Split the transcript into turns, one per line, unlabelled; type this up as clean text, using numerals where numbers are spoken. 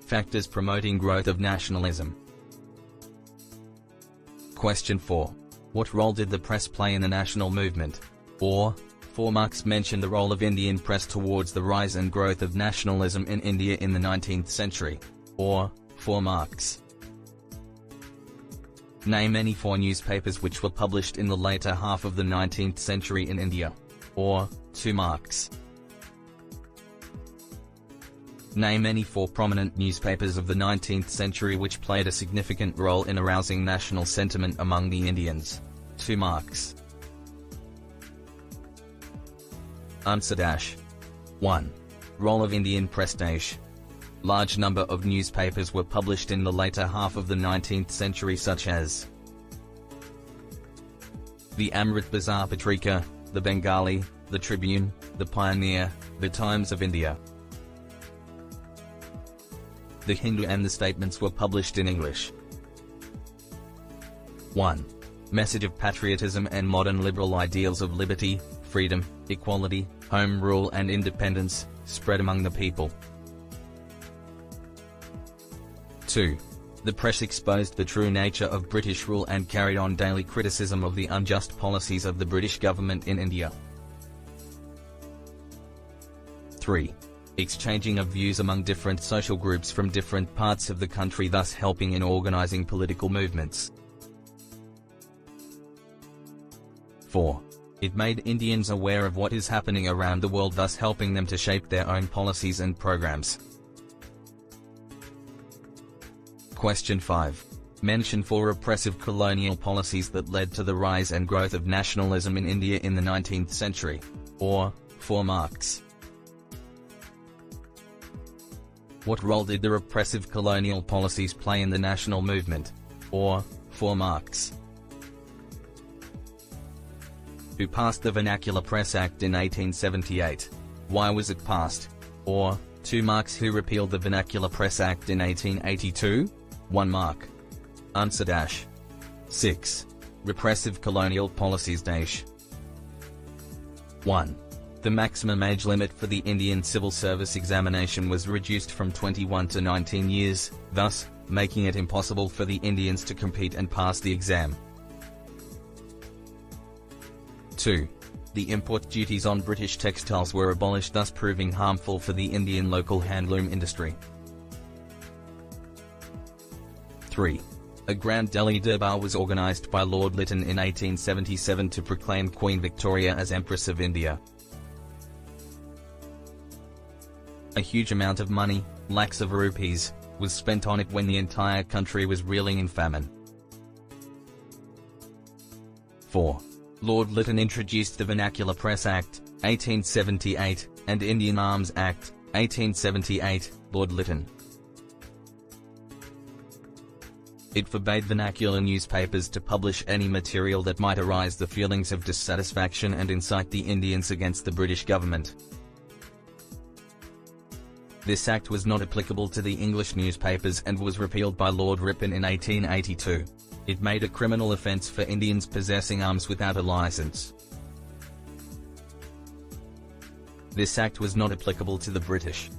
Factors promoting growth of nationalism. Question 4. What role did the press play in the national movement? Or, 4 marks mention the role of Indian press towards the rise and growth of nationalism in India in the 19th century. Or, 4 marks. Name any 4 newspapers which were published in the later half of the 19th century in India. Or, 2 marks. Name any 4 prominent newspapers of the 19th century which played a significant role in arousing national sentiment among the Indians. 2 marks. Answer 1. Role of Indian press. Large number of newspapers were published in the later half of the 19th century, such as the Amrit Bazar Patrika, the Bengali, the Tribune, the Pioneer, the Times of India. The Hindu and the Statements were published in English. 1. Message of patriotism and modern liberal ideals of liberty, freedom, equality, home rule and independence, spread among the people. 2. The press exposed the true nature of British rule and carried on daily criticism of the unjust policies of the British government in India. 3. Exchanging of views among different social groups from different parts of the country, thus helping in organizing political movements. 4. It made Indians aware of what is happening around the world, thus helping them to shape their own policies and programs. Question 5. Mention 4 repressive colonial policies that led to the rise and growth of nationalism in India in the 19th century. Or, 4 marks. What role did the repressive colonial policies play in the national movement? Or, 4 marks. Who passed the Vernacular Press Act in 1878? Why was it passed? Or, 2 marks. Who repealed the Vernacular Press Act in 1882? 1 mark. Answer 6. Repressive colonial policies. 1. The maximum age limit for the Indian civil service examination was reduced from 21 to 19 years, thus, making it impossible for the Indians to compete and pass the exam. 2. The import duties on British textiles were abolished, thus proving harmful for the Indian local handloom industry. 3. A Grand Delhi Durbar was organised by Lord Lytton in 1877 to proclaim Queen Victoria as Empress of India. A huge amount of money, lakhs of rupees, was spent on it when the entire country was reeling in famine. 4. Lord Lytton introduced the Vernacular Press Act, 1878, and Indian Arms Act, 1878, Lord Lytton. It forbade vernacular newspapers to publish any material that might arouse the feelings of dissatisfaction and incite the Indians against the British government. This act was not applicable to the English newspapers and was repealed by Lord Ripon in 1882. It made a criminal offence for Indians possessing arms without a licence. This act was not applicable to the British.